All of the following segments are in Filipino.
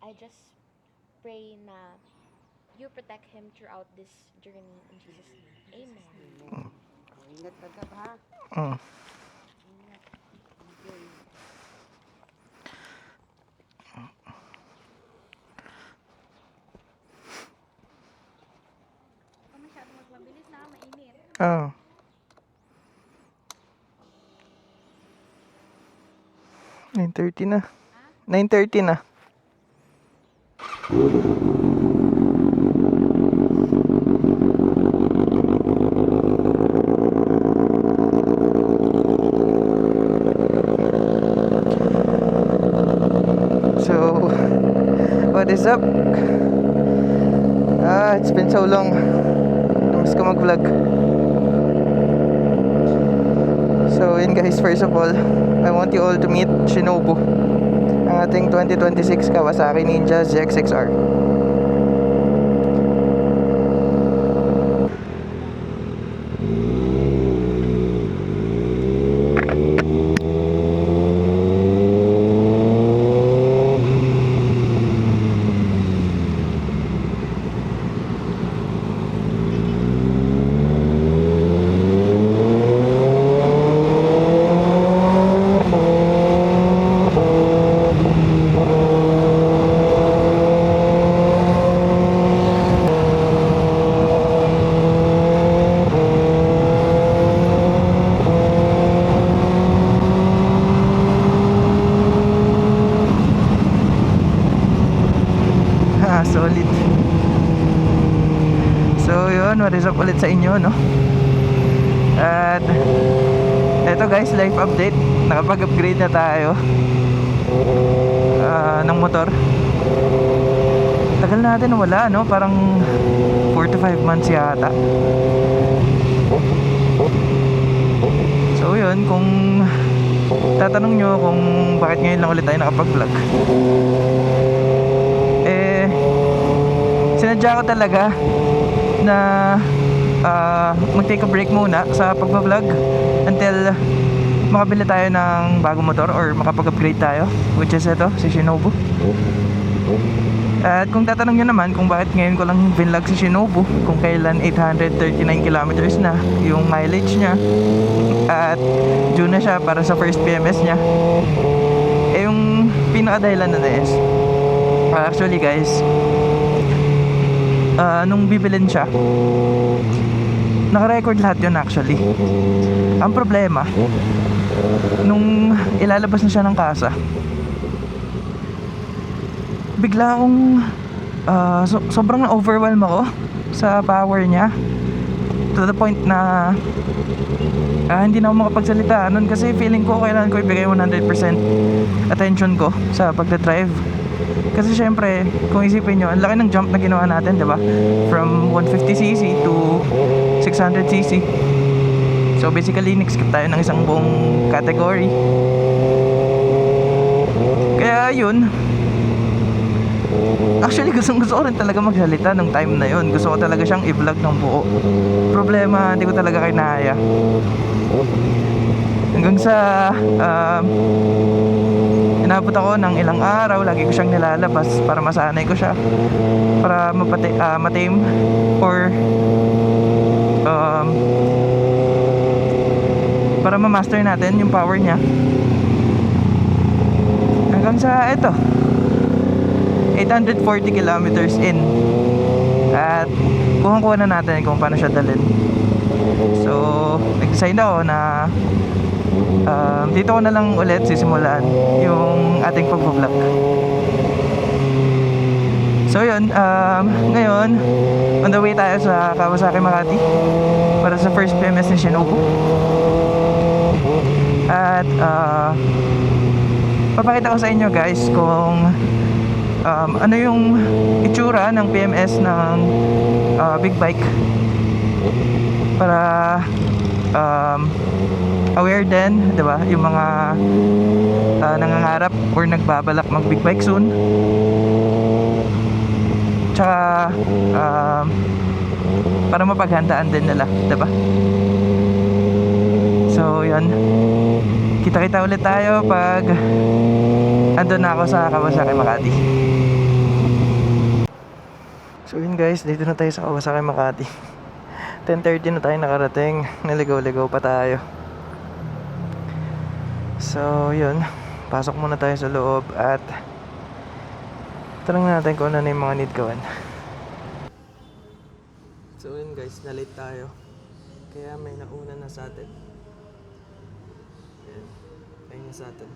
I just pray na you protect him throughout this journey in Jesus' name. Amen. Amen. Ingat ka Gab, ha? Mm. Ingat. Enjoy. Huwag masyadong magmabilis na, mainit. Oh. 9:30 na. 9:30 na. So, what is up? It's been so long. Namiss ko mag-vlog. So, yun guys, first of all, I want you all to meet Shinobu, ang ating 2026 Kawasaki Ninja ZX-6R. Solid. So yun, what is up ulit sa inyo, no? At eto guys, life update. Nakapag-upgrade na tayo ng motor. Tagal natin wala, no? Parang 4 to 5 months yata. So yun, kung tatanong nyo kung bakit ngayon lang ulit tayo nakapag-vlog, sinadya ko talaga na mag-take a break muna sa pagbablog until makabili tayo ng bagong motor or makapag-upgrade tayo, which is ito, si Shinobu. At kung tatanong nyo naman kung bakit ngayon ko lang vinlog si Shinobu, kung kailan 839 kilometers na yung mileage niya at due na siya para sa first PMS niya, yung pinakadahilan na is actually guys, nung bibilin siya, naka-record lahat yun actually. Ang problema, nung ilalabas na siya ng kasa, bigla akong sobrang na-overwhelm ako sa power niya, to the point na hindi na ako makapagsalita nun, kasi feeling ko kailangan ko ibigay 100% attention ko sa pagdadrive. Kasi syempre, kung isipin nyo, ang laki ng jump na ginawa natin, diba? From 150cc to 600cc. So basically, nag-skip tayo ng isang buong category. Kaya yun, actually gusto ko rin talaga magsalita nung time na yun. Gusto ko talaga siyang i-vlog ng buo. Problema, hindi ko talaga kinaya. Hanggang sa inabot ako ng ilang araw, lagi ko siyang nilalabas para masanay ko siya, para matame or para ma-master natin yung power niya. Hanggang sa ito, 840 kilometers in, at kuha na natin kung paano siya dalhin. So nag-decide ako na dito ko na lang ulit sisimulan yung ating pag-vlog. So yun, ngayon on the way tayo sa Kawasaki Makati para sa first PMS ni Shinobu. At papakita ko sa inyo guys kung ano yung itsura ng PMS ng big bike, para aware din, 'di ba, yung mga nangangarap or nagbabalak mag big bike soon. Tsaka para mapaghandaan din nila, 'di ba? So, 'yun. Kita-kita ulit tayo pag andun na ako sa Kawasaki Makati. So yun guys, dito na tayo sa Kawasaki Makati. 10:30 na tayo nakarating. Naligaw-ligaw pa tayo. So yun, pasok muna tayo sa loob at tanong natin kung ano na yung mga need gawin. So yun guys, na-late tayo. Kaya may nauna na sa atin. Ayan, ayun na sa atin.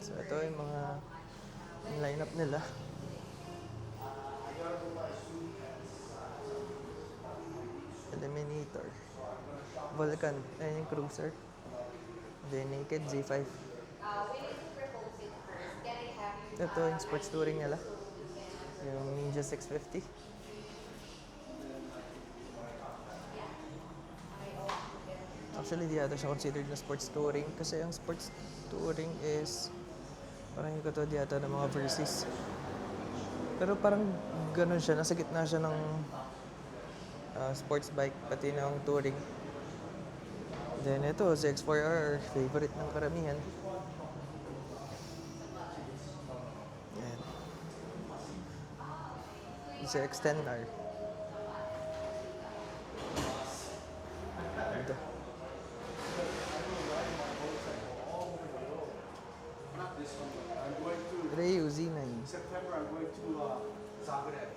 So ito yung mga lineup nila. Eliminator, Vulcan, ayun yung Cruiser. Then Naked Z5. Ito yung sports touring nila. Yung Ninja 650. Actually, di ata siya considered na sports touring kasi ang sports touring is parang yung katulad yata ng mga Versys. Pero parang ganun siya, nasa gitna siya ng sports bike pati ng touring. Then ito, ZX4R, favorite ng karamihan. Yan. ZX10R. Ito. Ryu Z9. September, I'm going to Zagreb.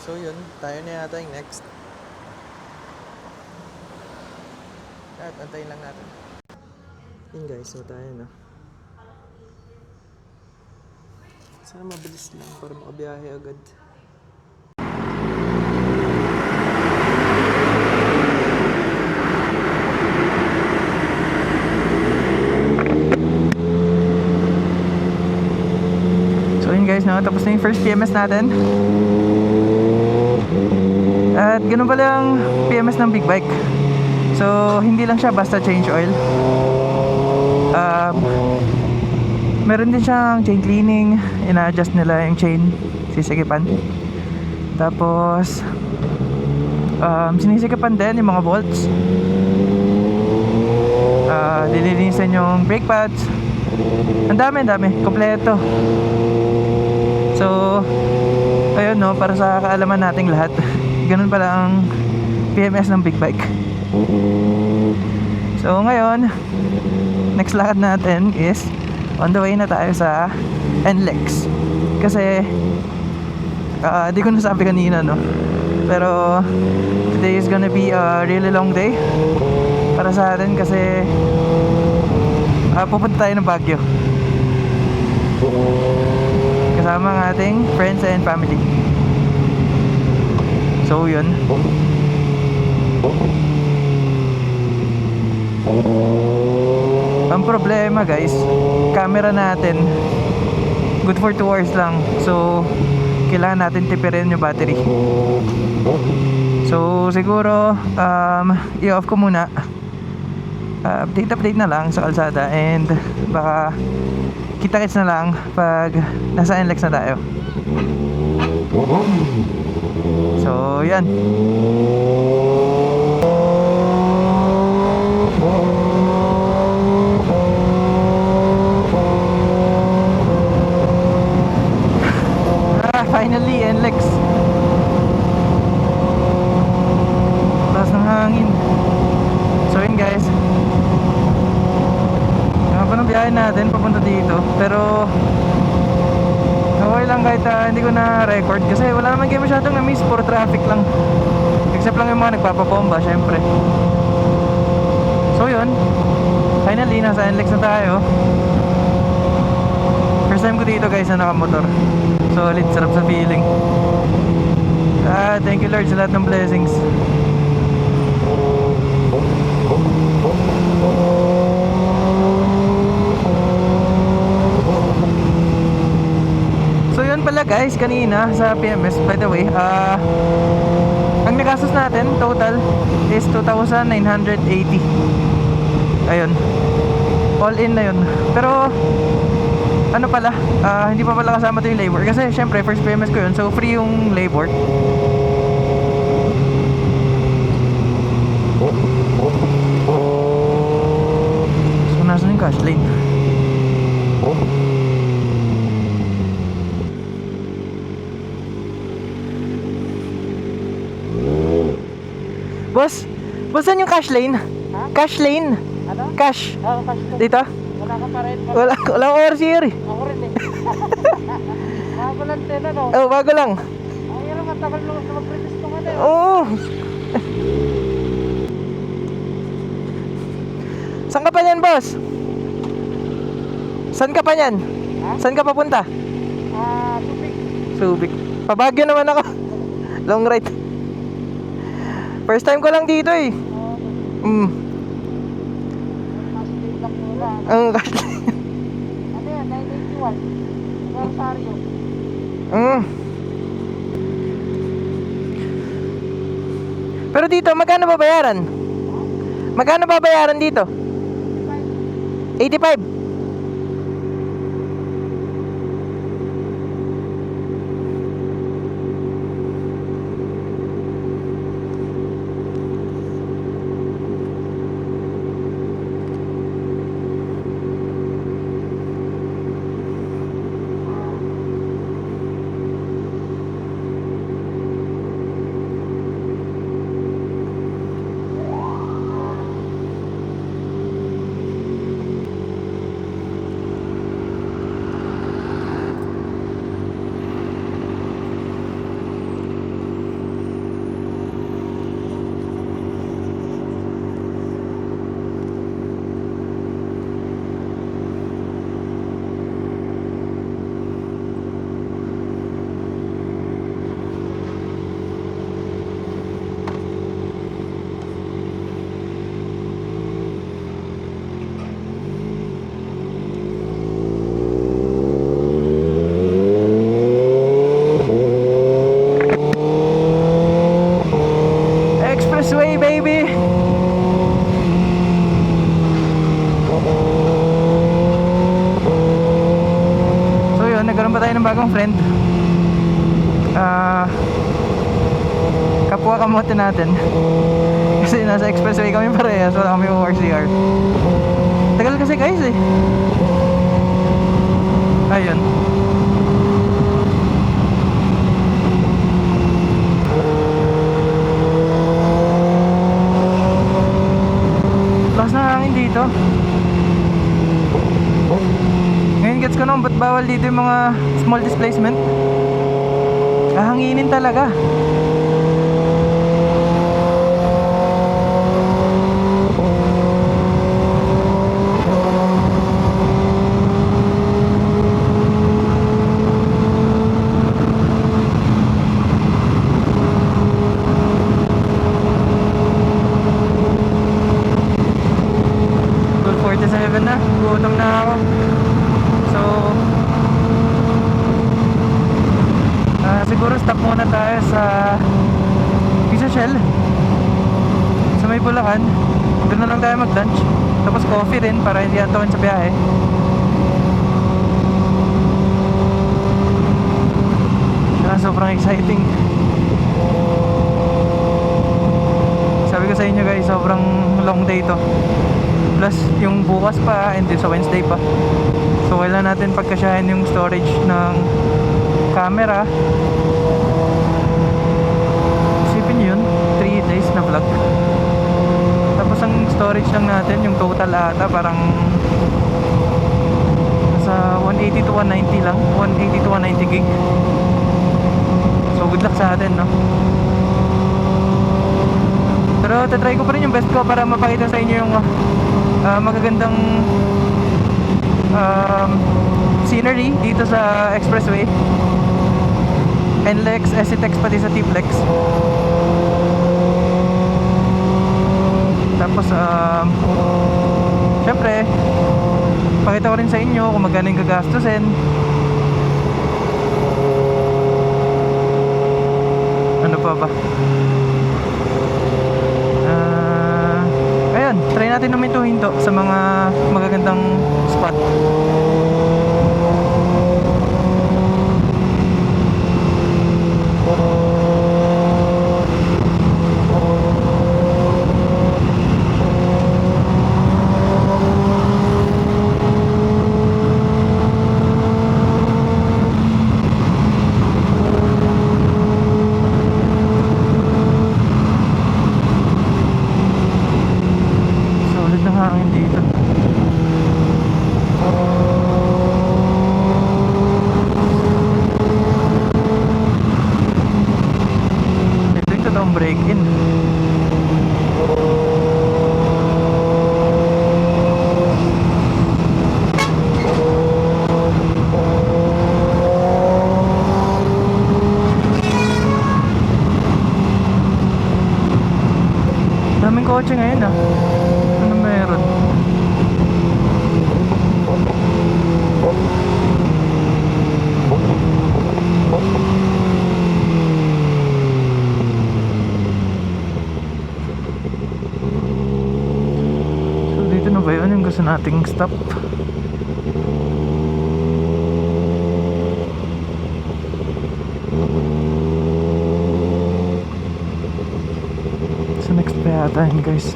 So yun, tayo na yata yung next. At antayin lang natin. Yun guys, so tayo na. Sana mabilis lang para makabiyahe agad. So yun guys, no? Tapos na yung first PMS natin. At ganun pala yung PMS ng big bike. So hindi lang siya basta change oil. Meron din siyang chain cleaning. Ina-adjust nila yung chain, sisikipan. Tapos sinisikipan din yung mga bolts. Lilinisan yung brake pads. Ang dami, kompleto. So ayun no, para sa kaalaman nating lahat. Ganun pala ang PMS ng big bike. So ngayon, next lakad natin is on the way na tayo sa NLEX. Kasi di ko nasabi kanina no, pero today is gonna be a really long day para sa atin kasi pupunta tayo ng Baguio kasama ang ating friends and family. So yun. Ang problema guys, camera natin good for 2 hours lang. So kailangan natin tipirin yung battery. So siguro i-off ko muna. Update na lang sa kalsada and baka kita-kits na lang pag nasa NLEX na tayo. So yan. Finally NLEX. Lakas ng hangin. So yun guys, biyahe natin papunta dito. Pero okay lang kahit hindi ko na record kasi wala naman kayo masyadong na-miss, puro traffic lang. Except lang yung mga nagpapabomba, syempre. So yun, finally nasa NLEX na tayo. First time ko dito guys na nakamotor. Solid, sarap sa feeling. Thank you Lord sa lahat ng blessings. So yun pala guys, kanina sa PMS, by the way, ang nagastos natin total is 2,980. Ayun, all in na yun. Pero ano pala, hindi pa pala kasama to yung labor kasi syempre first PMS ko yun, so free yung labor. So nasan yung cash lane? Boss, saan yung cash lane? Ha? Cash lane? Ano? Cash? Oo, kasi Dito? wala ka pa rin. Wala akong overseer eh. Ako rin eh. Bago lang din ano. Oh, bago lang. Ay, ano, matagal mo sa mag-practice ko nga na. Oo. Saan ka pa yan, boss? Saan ka pa yan? Ha? Saan ka papunta? Tubig. Subic. Pabagyo naman ako. Long ride. First time ko lang dito eh. Mas lang muna. Ang cash lane. Ano yan, 981. Rosario. Pero dito, magkano babayaran? Magkano babayaran dito? 85. Expressway, baby. So yun, nagkaroon pa tayo ng bagong friend. Kapwa kamote natin. Kasi nasa expressway kami parehas, wala kami ORCR. Tagal kasi guys eh. Ayun. Lakas na hangin dito. Ngayon gets ko naman ba't bawal dito yung mga small displacement. Hahanginin talaga. Na, gutom na ako. So siguro stop muna tayo sa Pizza Shell sa may Bulacan. Doon na lang tayo mag lunch. Tapos coffee rin para hindi antokin sa biyahe. Sobrang exciting. Sabi ko sa inyo guys, sobrang long day to. Plus yung bukas pa and then sa Wednesday pa. So kailangan natin pagkasyahin yung storage ng camera. Isipin nyo yun, 3 days na vlog. Tapos ang storage lang natin, yung total ata parang 180 to 190 lang. 180 to 190 gig. So good luck sa atin, no? Pero tatry ko pa rin yung best ko para mapakita sa inyo yung magagandang scenery dito sa expressway. NLEX, SCTEX, pati sa TPLEX. Tapos syempre pakita ko rin sa inyo kung magkano yung gagastusin. Ano pa ba? Ayun, try natin na hinto sa mga magagandang spot. Solid na hangin dito. Ito yung totoong break-in. Daming kotse ngayon ah. Ano meron? So dito na ba yun yung gusto nating stop? Sa next pa yata yun guys.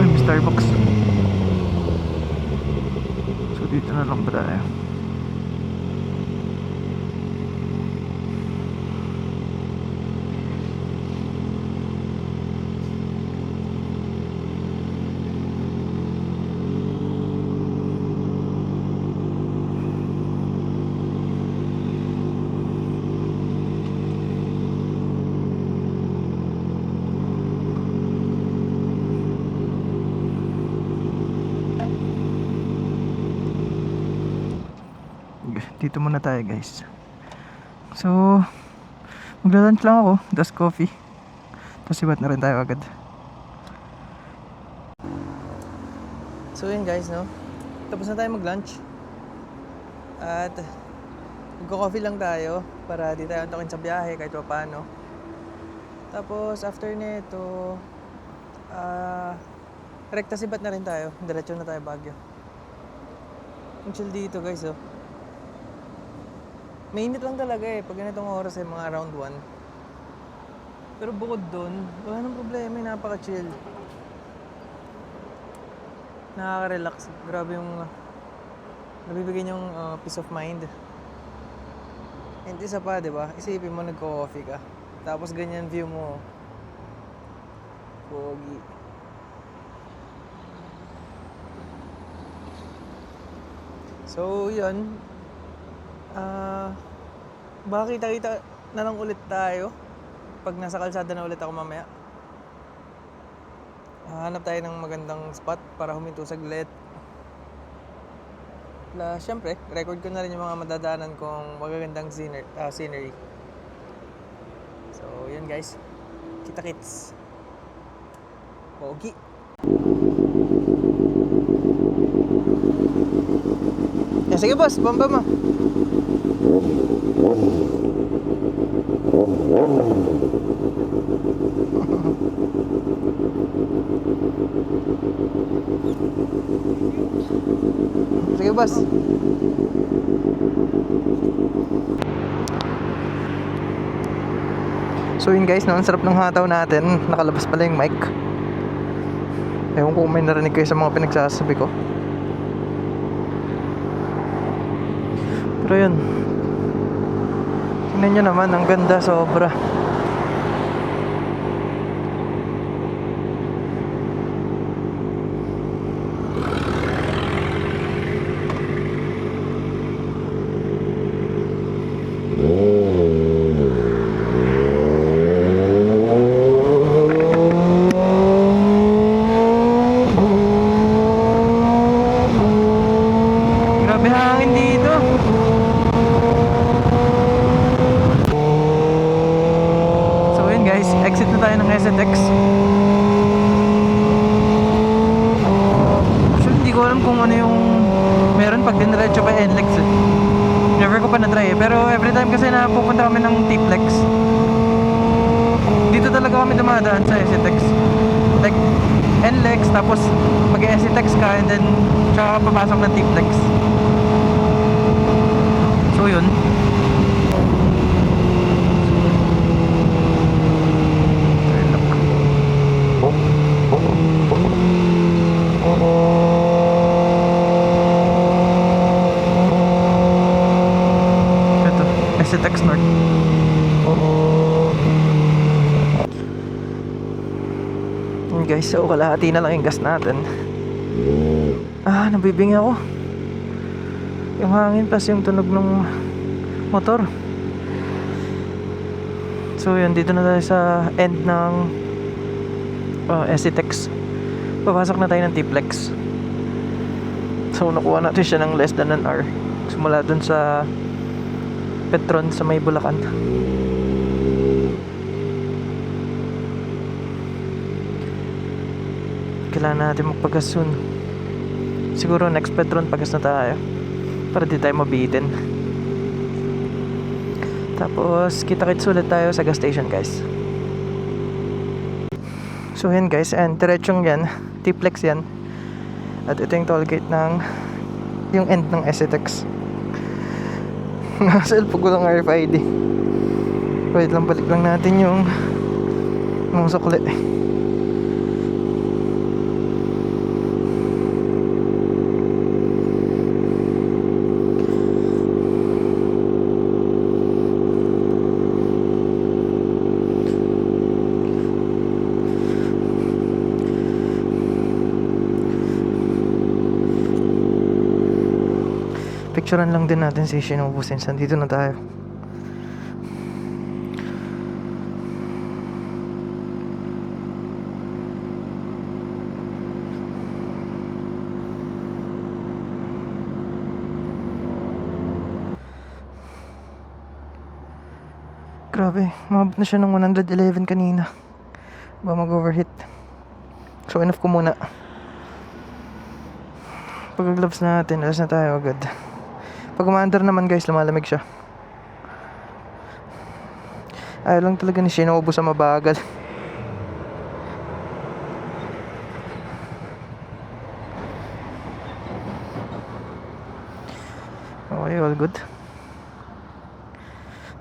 Uy, may Starbucks. So dito na lang ba tayo? Dito muna tayo guys. So magla-lunch lang ako, das coffee. Tapos sibat na rin tayo agad. So yun guys, no? Tapos na tayo mag-lunch. At magko-coffee lang tayo para di tayo antokin sa biyahe kahit pa paano. Tapos after nito rekta sibat na rin tayo. Diretso na tayo Baguio. Ang chill dito guys, oh. Mainit lang talaga eh, pag ganitong oras eh, mga around 1. Pero bukod dun, wala nang problema eh, napaka-chill. Nakaka-relax, grabe yung nabibigyan yung peace of mind. And isa pa, di ba? Isipin mo, nagko-coffee ka. Tapos ganyan view mo. Pogi. So, yun. Baka kita-kita na lang ulit tayo pag nasa kalsada na ulit ako mamaya. Hanap tayo ng magandang spot para huminto saglit. Plus, syempre, record ko na rin yung mga madadaanan kong magagandang scenery. So, yun guys. Kita-kits. Pogi. Sige boss, bamba mo. Sige boss. So yun guys, no, ang sarap ng hataw natin. Nakalabas pala yung mic. Ewan ko kung may narinig kayo sa mga pinagsasabi ko. Pero yun, tingnan nyo naman, ang ganda sobra. Grabe hangin dito. So yun guys, exit na tayo ng SNX. Actually hindi ko alam kung ano yung meron pag diniretso kay NLEX eh. Never ko pa na-try eh. Pero every time kasi na pupunta kami ng T-Flex, dito talaga kami dumadaan sa SNX. Like NLEX, tapos mag-SNX ka and then tsaka papasok ng T-Flex. So yun. Ito, SNX North. Yun guys, so kalahati na lang yung gas natin. Nabibingi ako. Yung hangin plus yung tunog ng motor. So yun, dito na tayo sa end ng SCTEX. Papasok na tayo ng T-Flex. So nakuha natin siya ng less than an hour. Simula dun sa Petron sa may Bulacan. Kailangan natin magpagas soon. Siguro next Petron pagas na tayo para di tayo mabitin. Tapos kita-kits ulit tayo sa gas station guys. So yan guys, and diretsong yan, T-Flex yan. At ito yung tollgate ng yung end ng SCTEX. Nasa elpo ko lang RFID. Wait lang, balik lang natin yung sukli. Picturean lang din natin si Shinobu since nandito na tayo. Grabe, mabot na siya ng 111 kanina. Ba mag-overheat. So enough ko muna. Pag-gloves natin, alas na tayo agad. Pag umaandar naman guys, lumalamig siya. Ayaw lang talaga ni Shinobu sa mabagal. Okay, all good.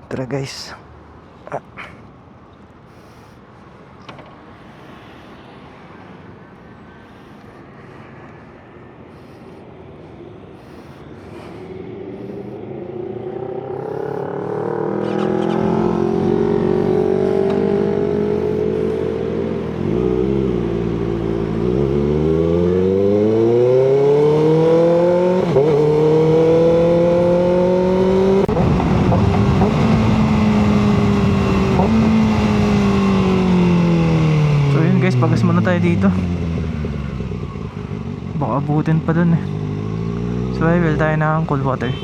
Tara guys. Pagas muna tayo dito. Baka abutin pa dun eh. So I will tayo ng cold water.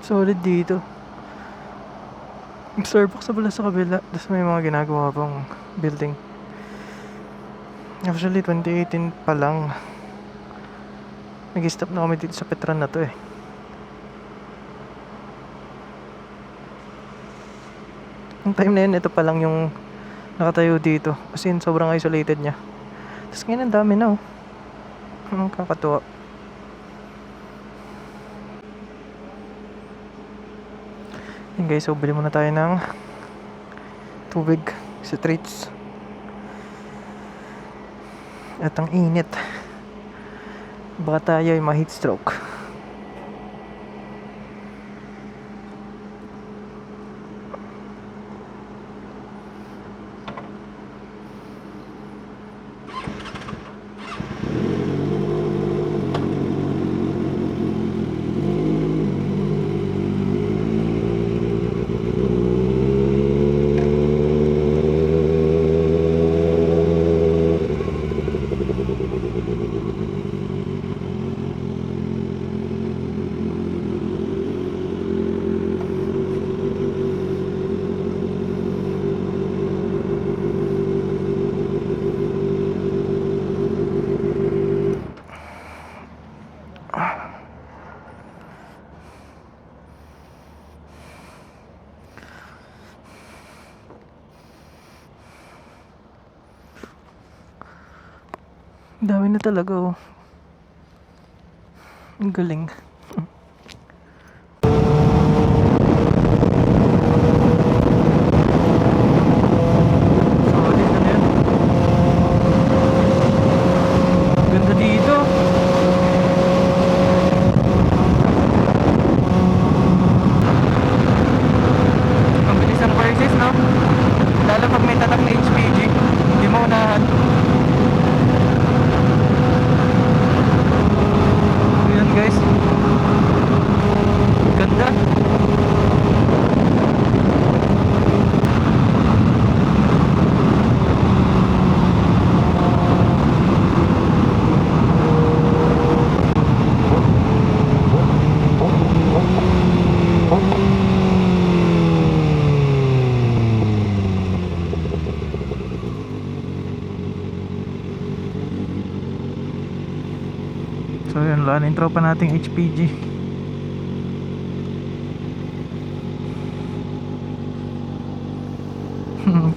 Solid dito. Starbucks sa pala sa kabila. Tapos may mga ginagawa pang building. Actually, 2018 pa lang. Nag-stop na kami dito sa Petran na to eh. Yung time na yun, ito pa lang yung nakatayo dito. Kasi yun, sobrang isolated niya. Tapos ngayon, ang dami na oh. Ang kakatuwa. Yun guys, so bili muna tayo ng tubig sa treats. At ang init. Baka tayo ay ma-heat stroke. Ang dami na talaga oh. Ang galing. Solid na yan. Ganda dito. Ang bilis ng prices, no? Lalo pag may tatak na HPG, hindi mo unahan. Ayan guys, ganda. So yun, wala na yung tropa nating HPG.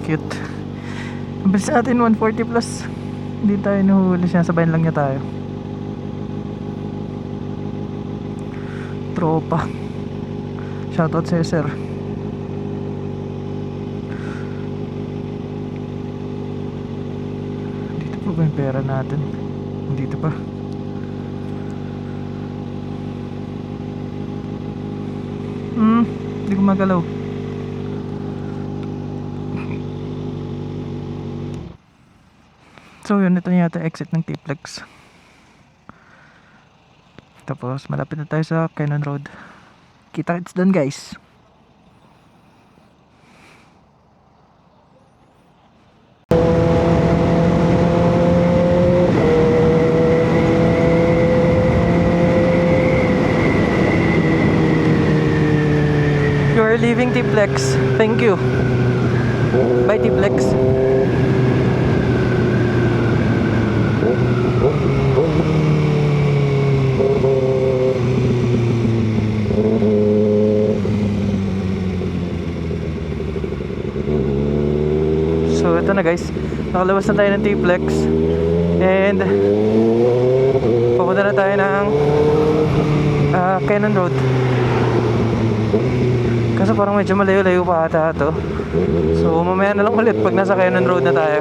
Cute. Bilis natin 140 plus. Hindi tayo nahuli siya, sabayan lang niya tayo. Tropa. Shoutout sa sir. Dito pa ba yung pera natin? Dito pa. Hindi ko magalaw. So yun, ito na yata exit ng T-Plex. Tapos malapit na tayo sa Cannon Road. Kita-kits doon guys. You're leaving T-Plex. Thank you. Bye T-Plex. So ito na guys, nakalabas na tayo ng T-Plex. And pupunta na tayo ng Cannon Road. Kaso parang medyo malayo-layo pa ata ito. So mamaya na lang ulit pag nasa Cannon Road na tayo.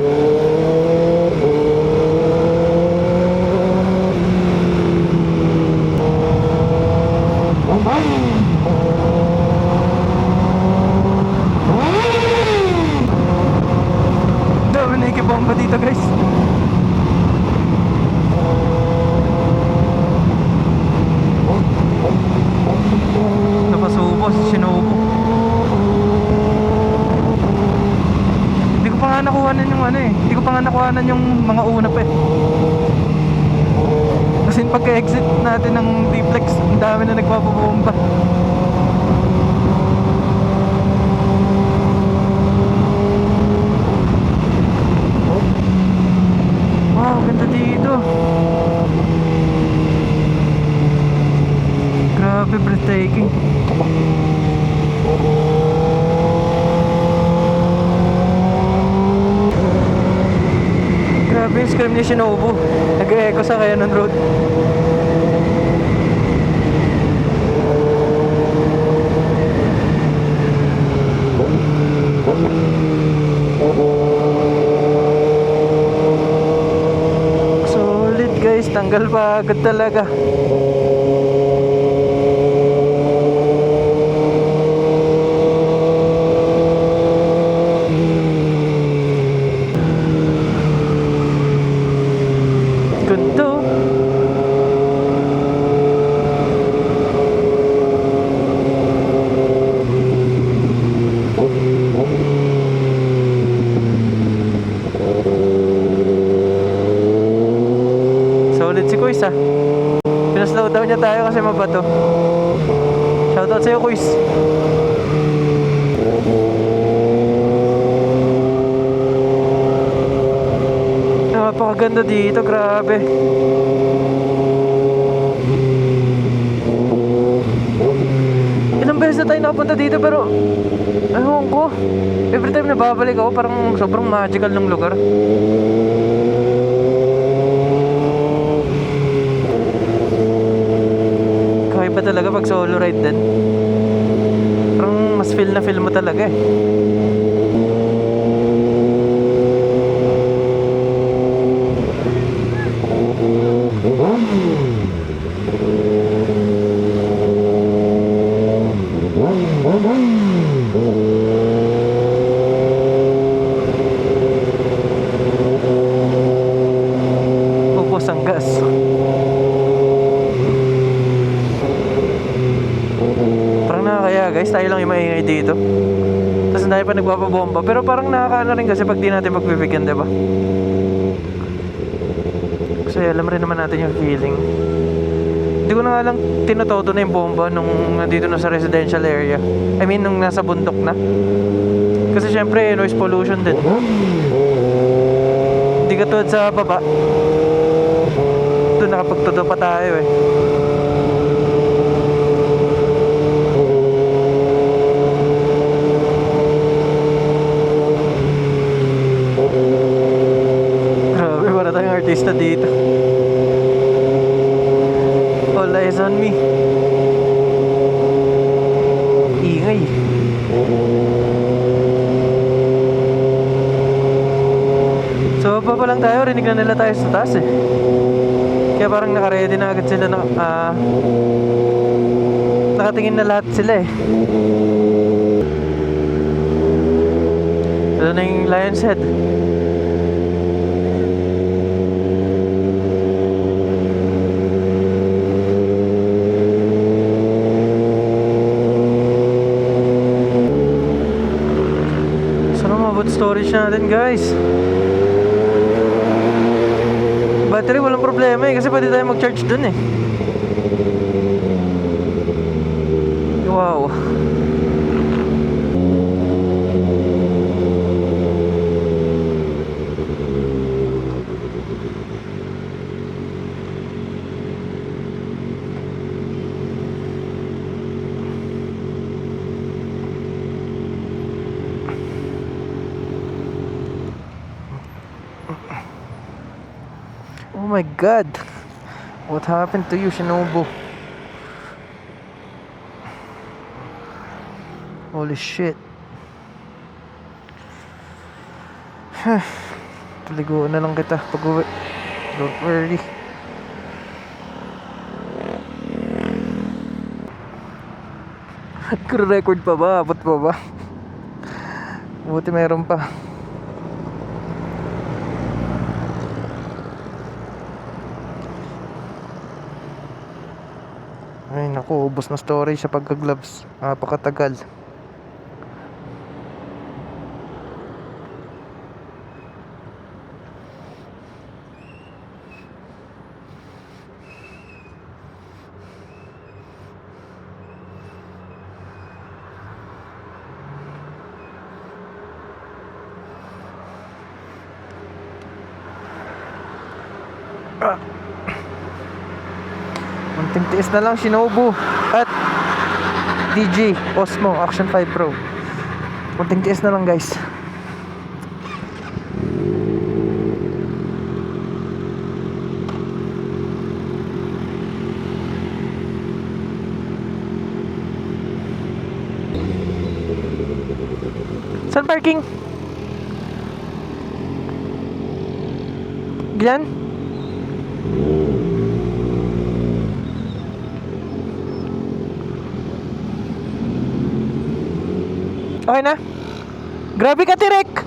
Dami na ikibomba dito guys. Napasubo, sinubo. Hindi ko pa nga nakuhanan yung ano eh. Hindi ko pa nga nakuhanan yung mga una pa eh. Kasi pagka-exit natin ng T-Plex, ang dami na nagpapabomba. scream ni Shinobu. Nag-echo sa Cannon Road. Solid guys, tanggal pagod talaga. Ganda. Solid si Kuis ah. Pinaslow down niya tayo kasi mabato. Shoutout sa'yo Kuis. Napakaganda dito, grabe. Ilang beses na tayo nakapunta dito pero ewan ko, every time na babalik ako parang sobrang magical ng lugar. Kakaiba talaga pag solo ride din. Parang mas feel na feel mo talaga eh. Ubos ang gas. Parang nakakaya guys, tayo lang yung maingay dito. Tapos tayo pa nagpapabomba. Pero parang nakakaano rin kasi pag di natin magbibigyan, diba? Kasi alam rin naman natin yung feeling. Hindi ko na nga lang tinotodo na yung bomba nung nandito na sa residential area. I mean, nung nasa bundok na. Kasi syempre, noise pollution din. Hindi katulad sa baba. Doon nakapagtodo pa tayo eh. Grabe, para tayong artista dito. All eyes on me. Ingay. So pa lang tayo, rinig na nila tayo sa taas eh. Kaya parang nakaready na agad sila na nakatingin na lahat sila eh. Ito na yung Lion's Head. Storage natin guys. Battery walang problema eh, kasi pwede tayo mag-charge dun eh. Wow. Oh my god. What happened to you, Shinobu? Holy shit. Paliguan na lang kita pag uwi. Don't worry. Record pa ba? Abot pa ba? Buti meron pa. Ay naku, ubos na storage sa pagka-gloves. Napakatagal. Munting tiis na lang Shinobu at DJ Osmo Action 5 Pro. Munting tiis na lang guys. Saan parking? Diyan? Okay na? Grabe ka, Tirek!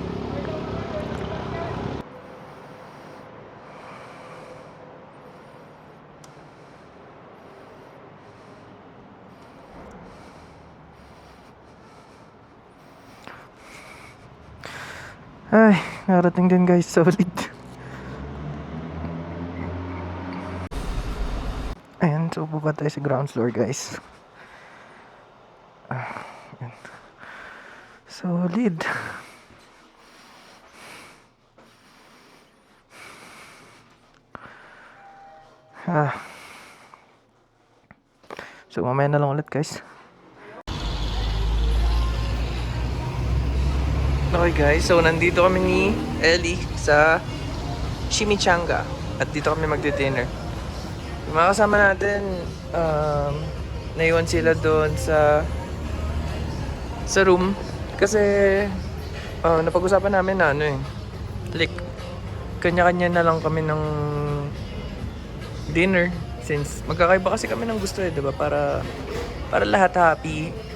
Ay, narating din guys, solid. Ayan, so baba tayo sa ground floor guys. Ayan. Solid. So mamaya na lang ulit guys. Okay guys, so nandito kami ni Ellie sa Chimichanga at dito kami magdi-dinner. Yung mga kasama natin, naiwan sila doon sa room kasi napag-usapan namin na like kanya-kanya na lang kami ng dinner since magkakaiba kasi kami ng gusto diba? Para lahat happy.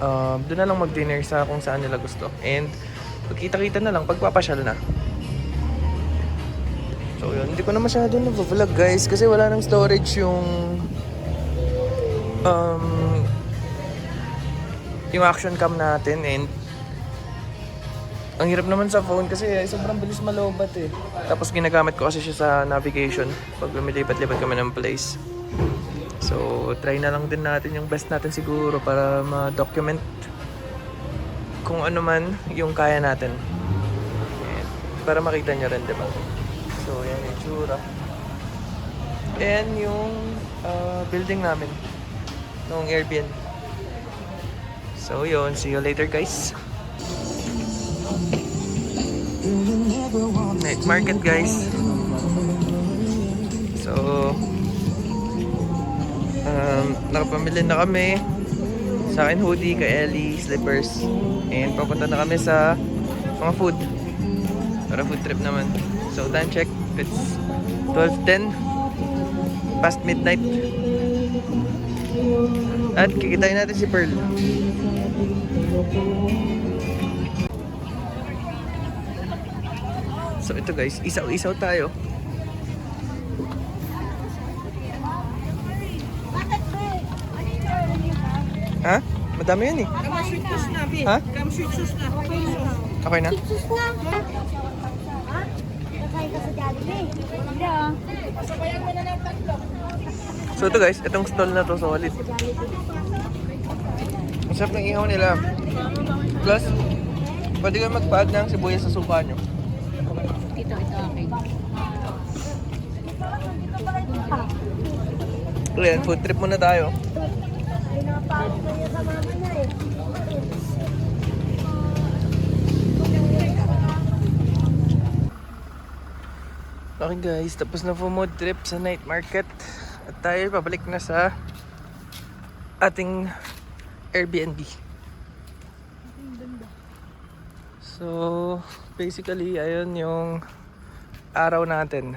Doon na lang mag-dinner sa kung saan nila gusto. And pagkita-kita na lang, pagpapasyal na. So yun, hindi ko na masyado na-vlog guys kasi wala nang storage yung action cam natin. And ang hirap naman sa phone kasi sobrang bilis malobat eh. Tapos ginagamit ko kasi siya sa navigation pag lumilipat-lipat kami ng place. So, try na lang din natin yung best natin siguro para ma-document kung ano man yung kaya natin. And para makita nyo rin, diba? So, yan yung tsura. And yung building namin nung Airbnb. So, yun. See you later, guys. Night market, guys. So, nakapamili na kami. Sa akin hoodie, kay Ellie, slippers. And papunta na kami sa mga food. Para food trip naman. So time check, it's 12:10. Past midnight. At kikitain natin si Pearl. So ito guys, isaw-isaw tayo. Ha? Madami yan eh. Ha? Okay na? So ito guys, itong stall na to solid. Ang sarap ng ihaw nila. Plus, pwede kayo mag-add ng sibuyas sa suka nyo. Ito akin. So yan, food trip muna tayo. Okay guys, tapos na po mood trip sa night market. At tayo pabalik na sa ating Airbnb. So, basically, ayun yung araw natin.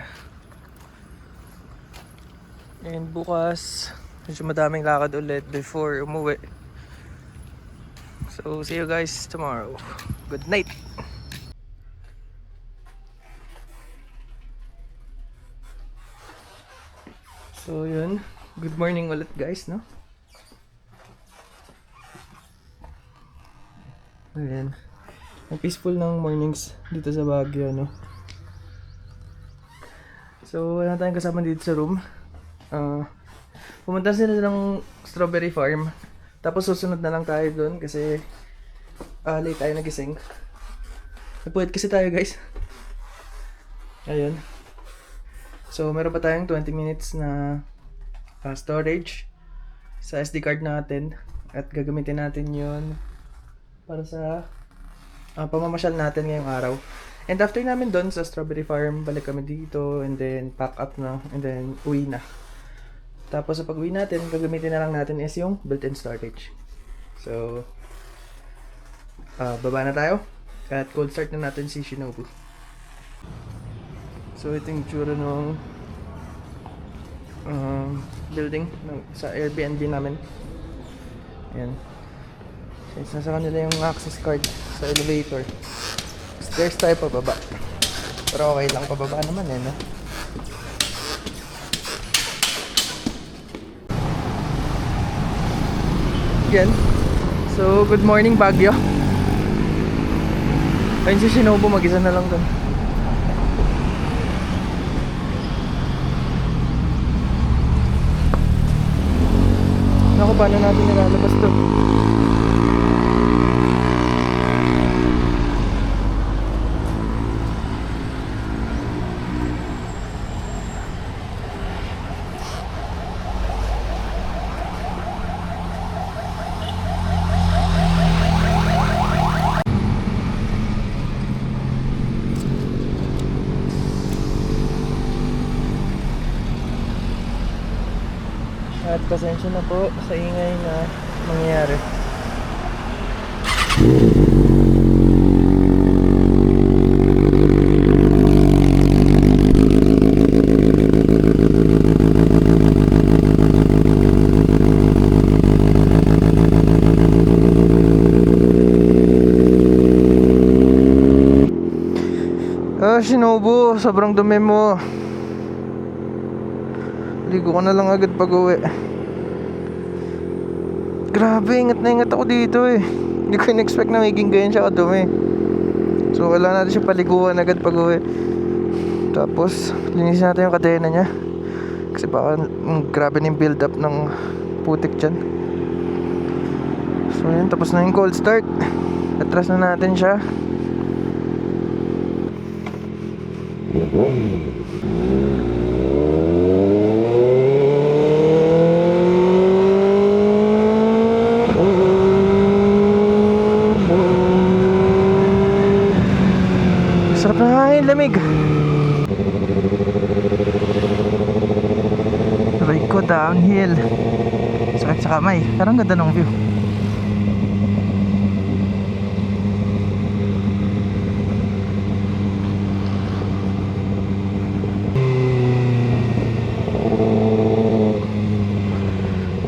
And bukas, medyo madaming lakad ulit before umuwi. So, see you guys tomorrow. Good night! So, yun. Good morning ulit guys, no? Ayan. Ang peaceful ng mornings dito sa Baguio, no? So, wala tayong kasama dito sa room. Pumunta sila ng strawberry farm. Tapos susunod na lang tayo doon kasi late tayo nagising. Nagpuwit kasi tayo guys. Ayun. So meron pa tayong 20 minutes na storage sa SD card natin. At gagamitin natin yun para sa pamamasyal natin ngayong araw. And after namin doon sa strawberry farm, balik kami dito and then pack up na and then uwi na. Tapos sa pag-uwi natin, gagamitin na lang natin is yung built-in storage. So, Baba na tayo. At cold start na natin si Shinobu. So ito yung tsura ng building sa Airbnb namin. Ayan. Since nasa kanila yung access card sa elevator. Stairs tayo pababa. Pero okay lang, pababa naman eh, no? Yan. So, good morning Baguio. Ayun si Shinobu, mag-isa na lang doon. Naku, paano natin nilalabas to? At pasensya na po sa ingay na mangyayari. Shinobu, sobrang dumi mo. Ligo ko na lang agad pag uwi. Grabe, ingat na ingat ako dito eh. Hindi ko in-expect na magiging ganyan siya kadumi. So kailangan natin siya paliguan agad pag uwi. Tapos linisin natin yung kadena niya. Kasi baka grabe na yung build up ng putik dyan. So yun, tapos na yung cold start. Atras na natin siya. Sarap na hangin, lamig. Aray ko, downhill. Sakit sa kamay. Parang ganda ng view.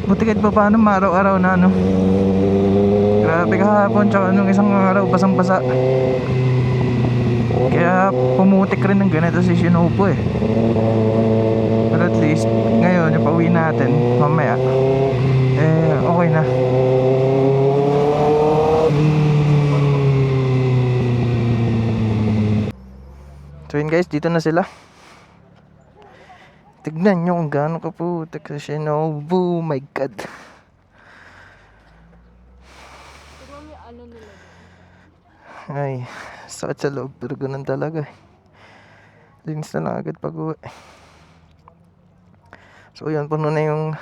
Buti kahit pa paano araw-araw na ano. Grabe kahapon tsaka nung isang araw basang-basa. Kaya pumutik rin ng ganito si Shinobu eh. But at least ngayon yung pauwi natin mamaya okay na. So yun guys, dito na sila. Tignan nyo kung gaano kaputik si Shinobu. My God. Ay, sakit sa loob. Pero ganun talaga eh. Linis na lang agad pag uwi. So yun, puno na yung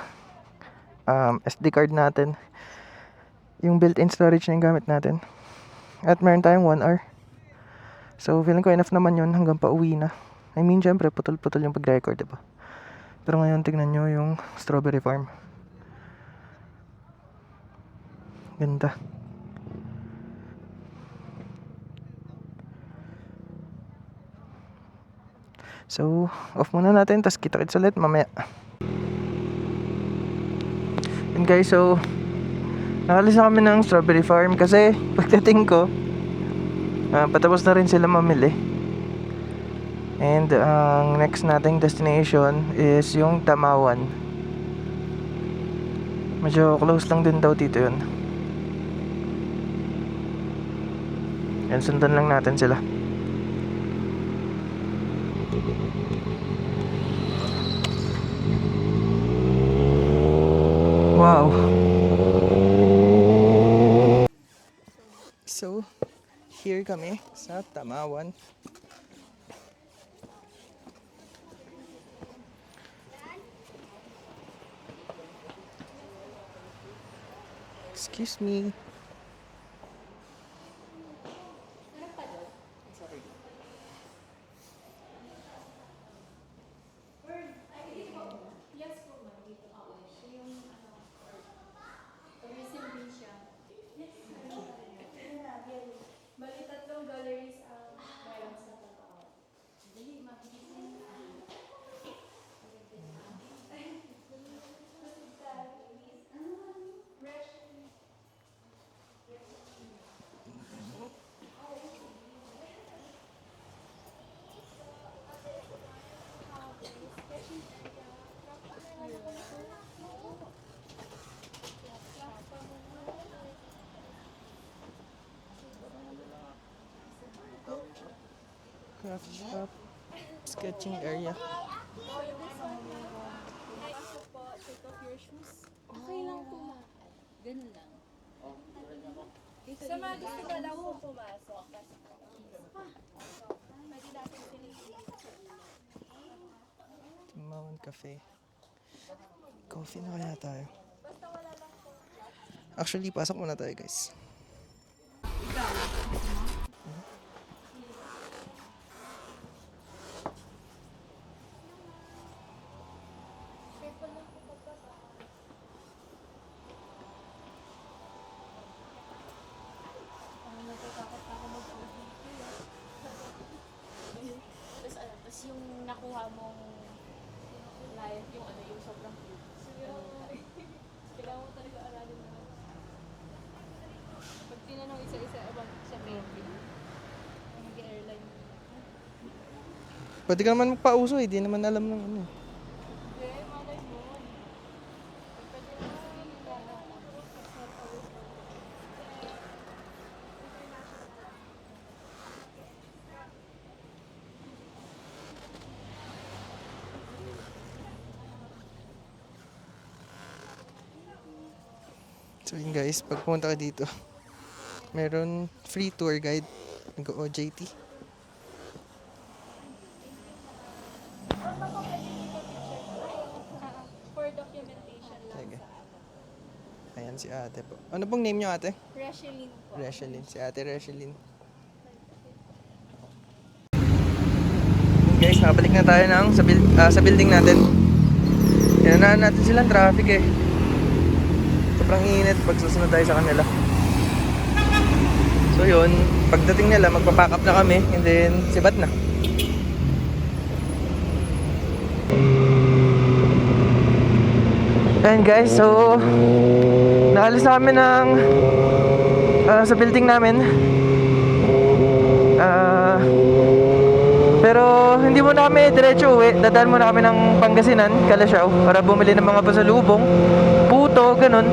SD card natin. Yung built-in storage na yung gamit natin. At meron tayong 1 hour. So feeling ko enough naman yun hanggang pa uwi na. I mean, syempre, putol-putol yung pag-record, diba? Pero ngayon, tignan nyo yung strawberry farm. Ganda. So, off muna natin, tas kita-kits ulit mamaya. And guys, so nakalis na kami ng strawberry farm kasi pagdating ko patapos na rin sila mamili. And ang next nating destination is yung Tamawan. Medyo close lang din daw dito yun. And sundan lang natin sila. Wow. So, here kami sa Tamawan. Excuse me. Craft shop. Sketching area. Okay lang po, ma. Ganun lang. Sa mga gusto na lang po pumasok. Timahon Cafe. Coffee na kaya tayo? Actually, pasok muna tayo guys. Tapos yung nakuha mong life, yung ano, yung sobrang cute. Kailangan mo talaga aralin na. Pag tinanong isa-isa abang sa baby, mag-airline. Pwede ka naman magpauso eh. Di naman alam ng ano eh. Hindi, malay mo. Pwede naman So yun guys, pag pumunta ka dito, meron free tour guide. Nag-OJT. for documentation lang. Sige. Ayan si ate po. Ano pong name niyo ate? Reshiling po. Reshelyn. Si ate Reshelyn. Guys, nabalik na tayo ng sa building natin. Inanahan natin silang traffic eh. Sobrang init pag susunod tayo sa kanila. So yun, pagdating nila magpa-pack up na kami and then sibat na. Ayan guys, so naalis na kami ng sa building namin. Pero hindi muna kami diretso uwi. Dadaan muna kami ng Pangasinan, Calasiao, para bumili ng mga pasalubong, puto, ganun.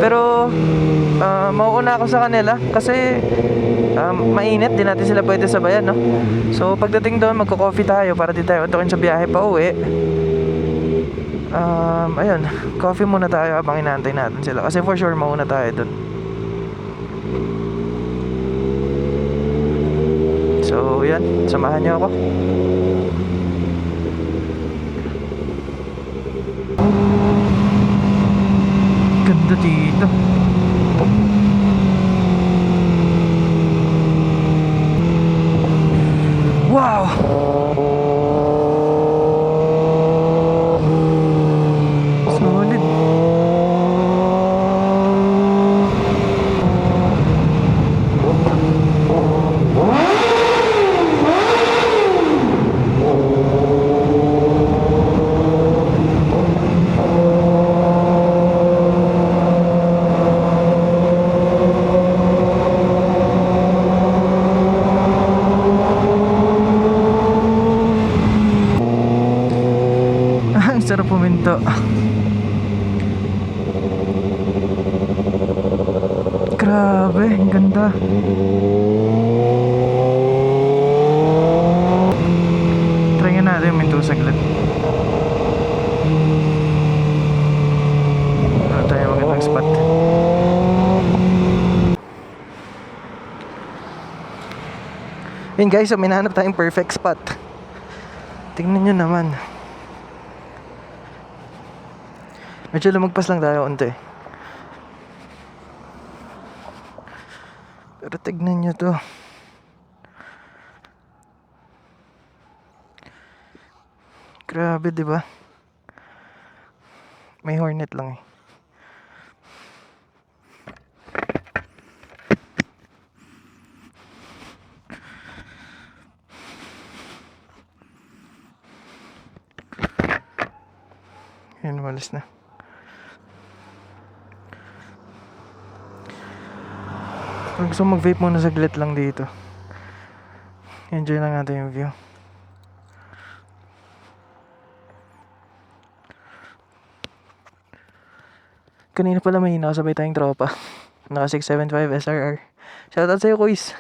Pero mauuna ako sa kanila kasi mainit, di natin sila pwede sabayan, no? So pagdating doon, magko-coffee tayo para di tayo untukin sa biyahe pa uwi. Ayun, coffee muna tayo habang inaantay natin sila kasi for sure mauna tayo doon. So yan, samahan niyo ako. Ganda dito. Wow! Solid. Ang sarap puminto. Grabe, ang ganda. Try nga natin huminto saglit. Ano tayo magandang spot. Yun guys, so minahanap tayong perfect spot. Tingnan nyo naman. Medyo lumagpas lang tayo unti. Pero tignan nyo to. Grabe, di ba? May hornet lang eh. Yan, walis na. Kung gusto mag-vape muna saglit lang dito. Enjoy lang natin yung view. Kanina pala may nakasabay tayong tropa. Naka 675 SRR. Shoutout sa'yo, Kuis.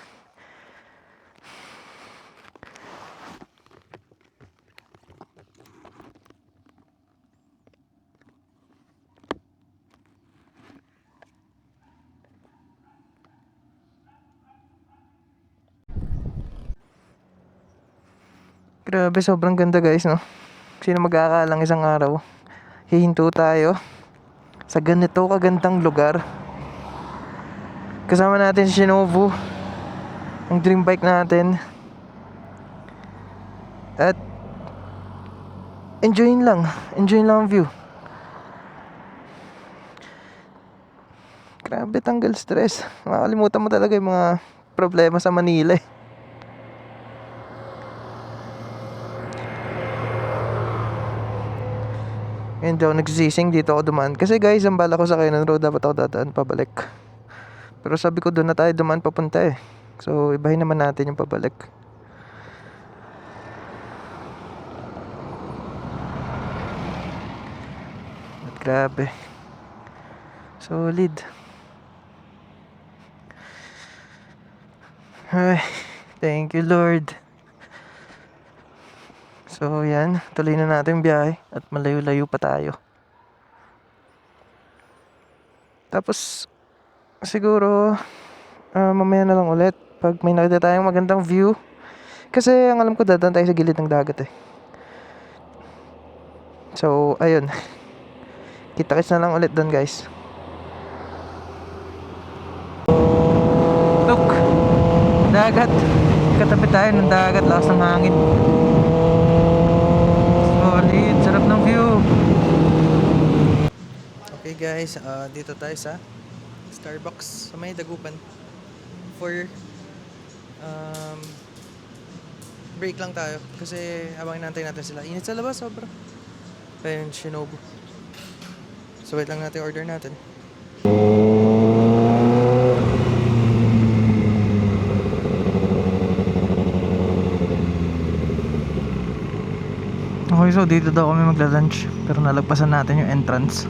Grabe, sobrang ganda guys, no? Sino mag-aakalang isang araw hihinto tayo sa ganito kagandang lugar. Kasama natin si Shinobu, ang dream bike natin. At enjoyin lang ang view. Grabe, tanggal stress. Makakalimutan mo talaga yung mga problema sa Manila eh. Ngayon daw nagsising dito ako dumaan. Kasi guys, ang bala ko sa Kainan Road, dapat ako dadaan pabalik. Pero sabi ko doon na tayo dumaan papunta eh. So ibahin naman natin yung pabalik. At grabe, solid. Ay, thank you Lord. So yan, tuloy na natin yung biyahe at malayo-layo pa tayo. Tapos siguro mamaya na lang ulit pag may nakita tayong magandang view. Kasi ang alam ko dadaan tayo sa gilid ng dagat eh. So ayun, kita-kits na lang ulit doon guys. Look, dagat. Katabi tayo ng dagat, lakas ng hangin. Solid, sarap ng view. Okay guys, dito tayo sa Starbucks sa may Dagupan for break lang tayo kasi habang inantay natin sila, init sa labas sobra. Ayun, Shinobu. So wait lang natin order natin. Okay, so dito daw kami magla-lunch pero nalagpasan natin yung entrance.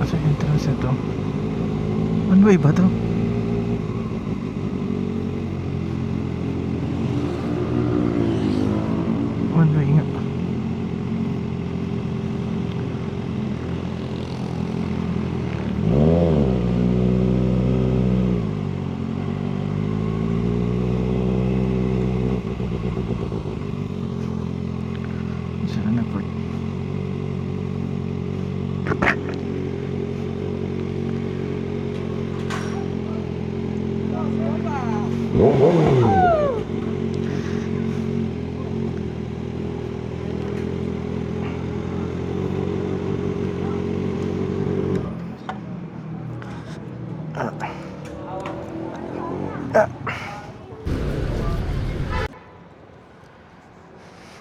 Asa yung entrance ito? One way ba to? One way nga. Saan na po?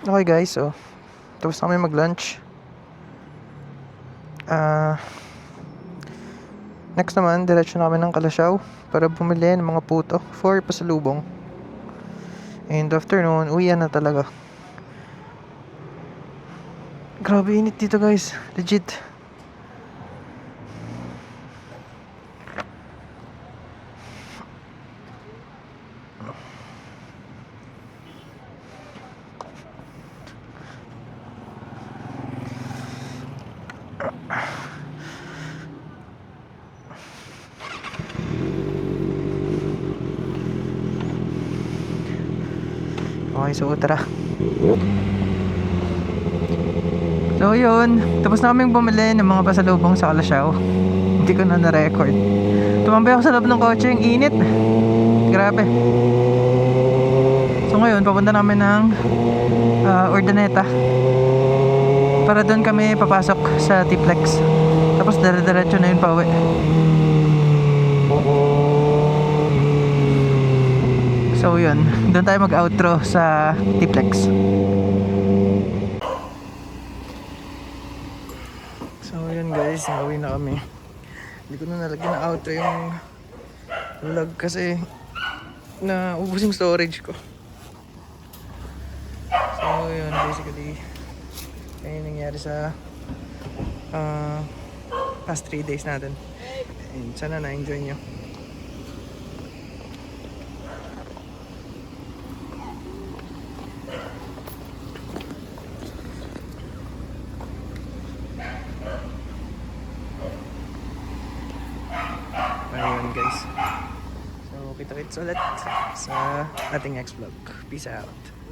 Okay guys, so tapos na kami mag-lunch. Next naman, diretso na kami ng Kalasyaw para bumili ng mga puto for pasalubong. And afternoon, uwian na talaga. Grabe init dito guys, legit. Okay, so tara. So yun, tapos na kaming bumili ng mga pasalubong sa Kalasyaw. Hindi ko na na-record. Tumambay ako sa loob ng kotse, yung init. Grabe. So ngayon, papunta namin ng Urdaneta. Para doon kami papasok sa T-Plex. Tapos dire-diretso na yun pa uwi. So yun, doon tayo mag-outro sa T-Plex. So yun guys, nauwi na kami. Hindi ko na nalagyan ng outro yung vlog kasi naubos yung storage ko. So yun, basically ayun nangyari sa past 3 days natin. And sana na-enjoy nyo. Kita-kits ulit sa ating next vlog. Peace out.